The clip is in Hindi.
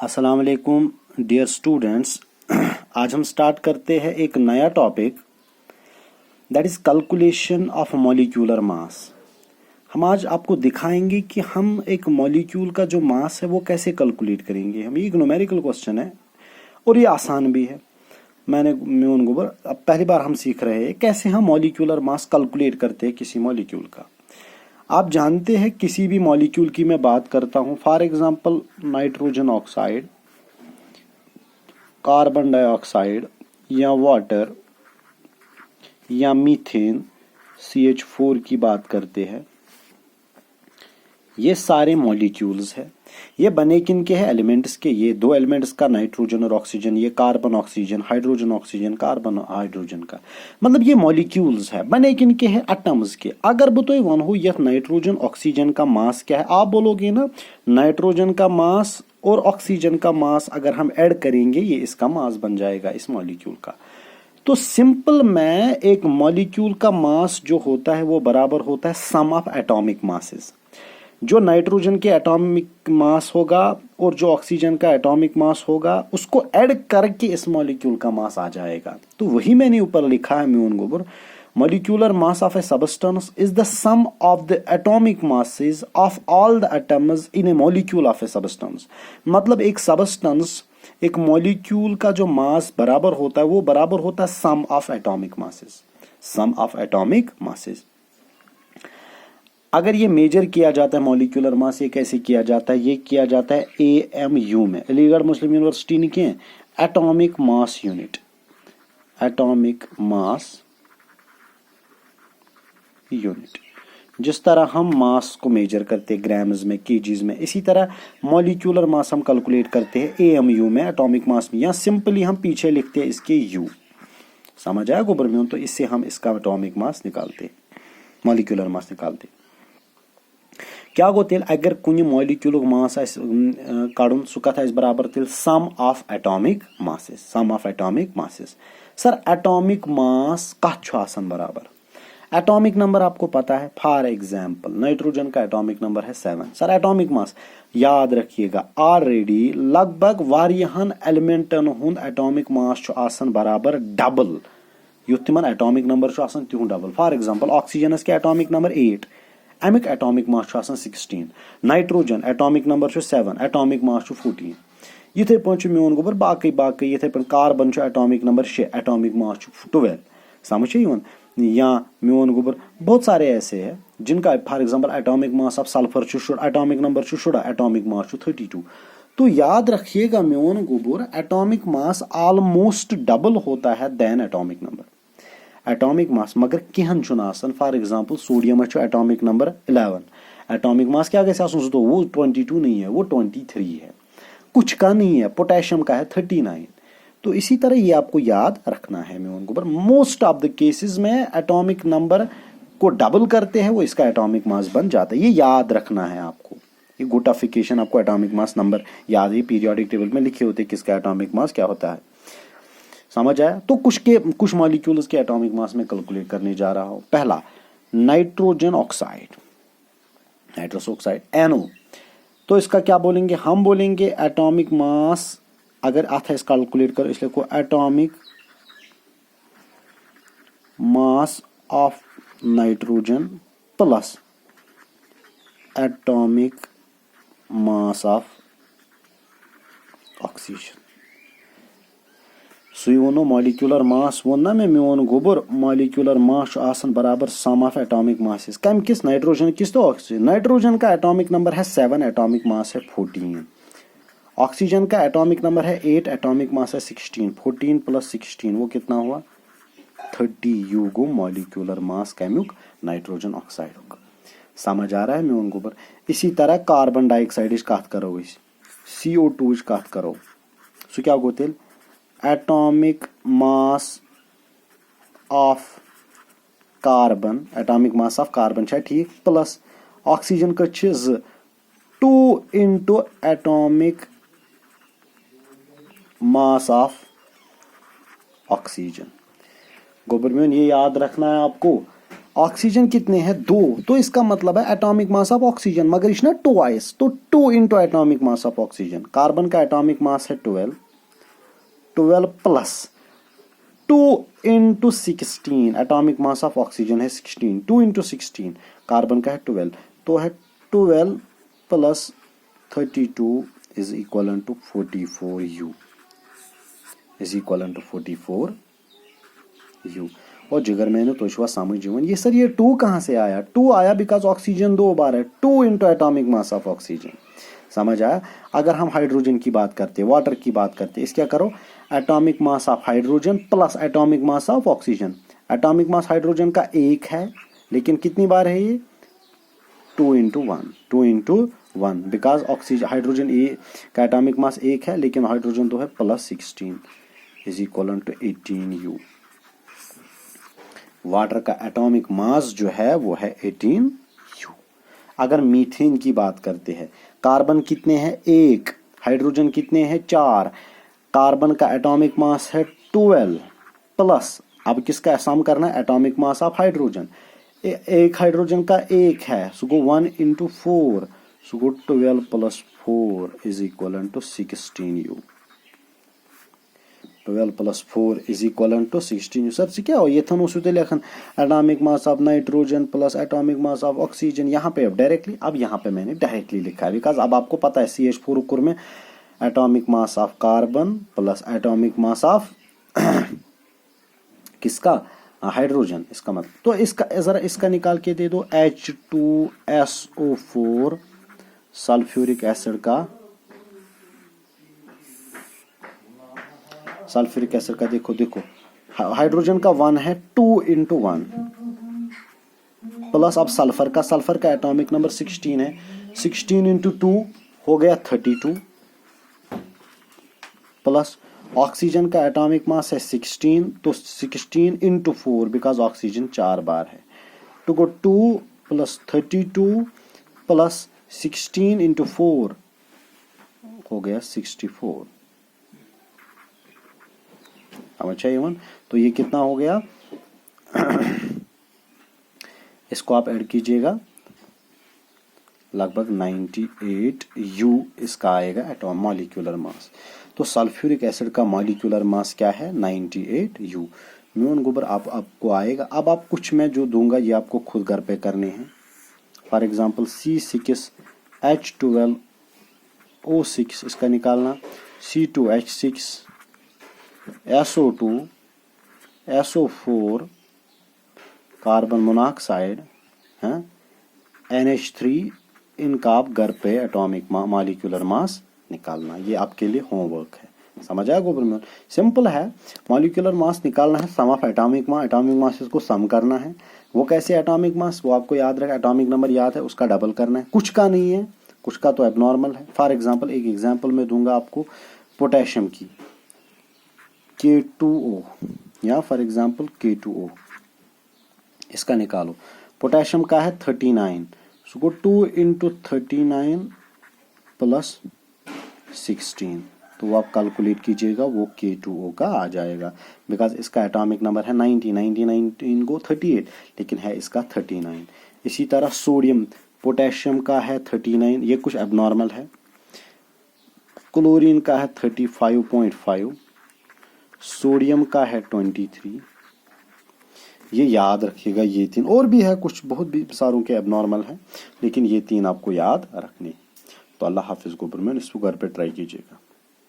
अस्सलाम वालेकुम डियर स्टूडेंट्स। आज हम स्टार्ट करते हैं एक नया topic, that is calculation of molecular mass. हम आज आपको दिखाएंगे कि हम एक मॉलिक्यूल का जो मास है वो कैसे कैलकुलेट करेंगे। हम ये एक न्यूमेरिकल क्वेश्चन है और ये आसान भी है। म्यून गोबर अब पहली बार हम सीख रहे हैं कैसे हम मॉलिक्यूलर मास कैलकुलेट करते हैं किसी मॉलिक्यूल का। आप जानते हैं किसी भी मॉलिक्यूल की मैं बात करता हूं, for example nitrogen oxide, carbon dioxide या वाटर या मीथेन CH4 की बात करते हैं। ये सारे मॉलिक्यूल्स है। ये बने किन के हैं? एलिमेंट्स के। ये दो एलिमेंट्स का, नाइट्रोजन और ऑक्सीजन, ये carbon oxygen, hydrogen oxygen, carbon hydrogen का, मतलब ये मॉलिक्यूल्स है। बने किन के हैं? एटम्स के। अगर बह तुम वनो यथ नाइट्रोजन ऑक्सीजन का मास क्या है, आप बोलोगे ना नाइट्रोजन का मास और ऑक्सीजन का मास अगर हम ऐड करेंगे ये इसका मास बन जाएगा इस मॉलिक्यूल का। तो सिंपल में एक मॉलिक्यूल का मास जो होता है वो बराबर होता है सम ऑफ एटॉमिक मासेस। जो नाइट्रोजन के एटॉमिक मास होगा और जो ऑक्सीजन का एटॉमिक मास होगा उसको ऐड करके इस मॉलिक्यूल का मास आ जाएगा। तो वही मैंने ऊपर लिखा है म्यून गोबर, molecular mass of a substance is the sum of the atomic masses of all the atoms in a molecule of a substance. मतलब एक सबस्टेंस, एक मॉलिक्यूल का जो मास बराबर होता है वो बराबर होता है sum of atomic masses, sum of atomic masses. अगर ये मेजर किया जाता है मॉलिक्यूलर मास, ये कैसे किया जाता है? ये किया जाता है AMU में, अलीगढ़ मुस्लिम यूनिवर्सिटी ने किए atomic mass unit, atomic mass unit. जिस तरह हम मास को मेजर करते हैं ग्राम्स में, केजीज में, इसी तरह मॉलिक्यूलर मास हम कैलकुलेट करते हैं AMU में, एटॉमिक मास में, या सिंपली हम पीछे लिखते हैं इसके U। समझ आया गोबर में? तो इससे हम इसका एटॉमिक मास निकालते, मॉलिक्यूलर मास निकालते। क्या गो तेल अगर कुछ मॉलिक्यूल मास कड़न सह कथ बराबर तेल sum of atomic masses, sum of atomic masses. Sir atomic mass कथ बराबर? एटॉमिक नंबर आपको पता है, फॉर एग्जांपल नाइट्रोजन का एटॉमिक नंबर है 7। सर एटॉमिक मास याद रखिएगा, ऑलरेडी लगभग वारियहन एलिमेंटन हुंद एटॉमिक मास बराबर डबल, युथ तिमन एटॉमिक नंबर तिहुं डबल। फॉर एग्जांपल ऑक्सीजनस के एटॉमिक नंबर 8, अमिक atomic mass 16, nitrogen atomic number 7, atomic mass 14। इथे पे मोन गोबर बाकी बाकी इथे पे carbon atomic number 6, atomic mass 12। समझ यन? या मोन गोबर बहुत सारे ऐसे हैं जिनका for example atomic mass of sulphur atomic number 16, atomic mass 32। तो याद रखिएगा मोन गोबर एटॉमिक मास ऑलमोस्ट डबल होता है then atomic number, atomic mass. मगर कहन for example sodium atomic number 11, atomic mass क्या गया वो 22 नहीं है, वो 23 है। कुछ का नहीं है, पोटेशियम का है 39। तो इसी तरह ये आपको याद रखना है मेरे ऊपर, मोस्ट ऑफ द केसेस में एटॉमिक नंबर को डबल करते हैं वो इसका एटॉमिक मास बन जाता है। ये याद रखना है आपको, ये गुटाफिकेशन आपको एटॉमिक मास नंबर याद है, पीरियोडिक टेबल में लिखे होते किसका एटॉमिक मास क्या होता है। समझ आया? तो कुछ मॉलिक्यूल्स के एटॉमिक मास में कैलकुलेट करने जा रहा हूं। पहला nitrogen oxide, nitrous oxide NO। तो इसका क्या बोलेंगे? हम बोलेंगे एटॉमिक मास, अगर आता है इसका कैलकुलेट करो इसलिए को atomic mass of nitrogen plus atomic mass of oxygen. सु वो मॉलिक्यूलर मास वो ना मोन गोबर, मॉलिक्यूलर मास बराबर सम ऑफ एटॉमिक मासेस। कम किस? नाइट्रोजन किस? तो ऑक्सीजन। नाइट्रोजन का एटॉमिक नंबर है 7, एटॉमिक मास है 14। ऑक्सीजन का एटॉमिक नंबर है 8, एटॉमिक मास है 16। 14 प्लस 16 वो कितना हुआ? 30 यू गो मॉलिक्यूलर मास कैम्युक नाइट्रोजन ऑक्साइड होगा। समझ आ रहा है मोन गोबर? इसी तरह कार्बन डाइऑक्साइड कथ करो, CO2 कथ करो, सो क्या गो तेल atomic mass of carbon, atomic mass of carbon ठीक, प्लस ऑक्सीजन का 2 into atomic mass of oxygen. गोबर में ये याद रखना है आपको, ऑक्सीजन कितने हैं 2, तो इसका मतलब है एटॉमिक मास ऑफ ऑक्सीजन, मगर इस ना 2 आइस, तो 2 into atomic mass of oxygen. Carbon का एटॉमिक मास है 12 plus 2 into 16, atomic mass of oxygen है 16, 2 इंटू 16, कार्बन का है 12, तो है 12 plus 32 is equal to 44 u, is equal to 44 u. और जिगर मैंने तो विश्वास समझ ये सर ये 2 कहाँ से आया? 2 आया बिकॉज ऑक्सीजन 2 बार है, 2 into atomic mass of oxygen. समझ आया? अगर हम हाइड्रोजन की बात करते, वाटर की बात करते, इस क्या करो, atomic mass of hydrogen plus atomic mass of oxygen. Atomic mass hydrogen का 1 है, लेकिन कितनी बार है ये? 2 into 1, 2 into 1, because oxygen hydrogen ए का एटॉमिक मास 1 है, लेकिन हाइड्रोजन 2 है, प्लस 16 इज इक्वल टू 18 यू। वाटर का एटॉमिक मास जो है वो है 18 यू। अगर मीथेन की बात करते हैं, कार्बन कितने हैं? 1, हाइड्रोजन कितने हैं? 4, कार्बन का एटॉमिक मास है 12 प्लस, अब किसका सम करना है? Atomic mass of hydrogen. एक हाइड्रोजन का 1 है, so go 1 into 4, so go 12 plus 4 is equal to 16 u. 12 plus 4 is equal to 16 sir क्या हो ये थन उससे लिखन atomic mass of nitrogen plus atomic mass of oxygen. यहाँ पे अब डायरेक्टली, अब यहाँ पे मैंने डायरेक्टली लिखा है बिकॉज अब आपको पता है CH4 में atomic mass of carbon plus atomic mass of किसका? हाइड्रोजन। इसका मतलब तो इसका जरा इसका निकाल के दे दो, H2SO4 सल्फ्यूरिक एसिड का, सल्फ्यूरिक एसिड का देखो हाइड्रोजन का 1 है, 2 इंटू 1 प्लस अब सल्फर का एटॉमिक नंबर 16 है, 16 इंटू 2 हो गया 32 प्लस ऑक्सीजन का एटॉमिक मास है 16, तो 16 इंटू 4 बिकॉज ऑक्सीजन 4 बार है, तो गो 2 प्लस 32 प्लस 16 इंटू 4 हो गया 64। अब अच्छा इवन तो ये कितना हो गया? इसको आप ऐड कीजिएगा, लगभग 98 यू इसका आएगा एटॉम मॉलिक्यूलर मास। तो सल्फ्यूरिक एसिड का मॉलिक्यूलर मास क्या है? 98 यू। म्यून गोबर आपको आएगा। अब आप कुछ मैं जो दूंगा ये आपको खुद घर पे करने हैं। फॉर एग्जांपल C6H12O6 इसका निकालना, C2H6 SO2 SO4 carbon monoxide है, NH3, इनका आप घर पे एटॉमिक मॉलिक्यूलर मास निकालना। ये आपके लिए होमवर्क है। समझ आया गोबर में? सिंपल है, मॉलिक्यूलर मास निकालना है, सम ऑफ एटॉमिक मास को सम करना है। वो कैसे एटॉमिक मास? वो आपको याद रखा, एटॉमिक नंबर याद है उसका डबल करना है। कुछ का नहीं है, कुछ का तो एबनॉर्मल है। फॉर एग्जाम्पल एक एग्जाम्पल में दूंगा आपको पोटेशियम की, K2O या फॉर एग्जाम्पल K2O, इसका निकालो। पोटेशियम का है 39, सो गो 2 इंटू 39 प्लस 16, तो वो आप कैलकुलेट कीजिएगा, वो K2O का आ जाएगा बिकॉज इसका एटॉमिक नंबर है 19 गो 38, लेकिन है इसका 39। इसी तरह सोडियम, पोटेशियम का है 39, ये कुछ एबनॉर्मल है। क्लोरीन का है 35.5, सोडियम का है 23। ये याद रखिएगा, ये 3 और भी है, कुछ बहुत भी सारों के एबनॉर्मल है, लेकिन ये 3 आपको याद रखने। तो अल्लाह हाफिज गोबर में इसको घर पे ट्राई कीजिएगा।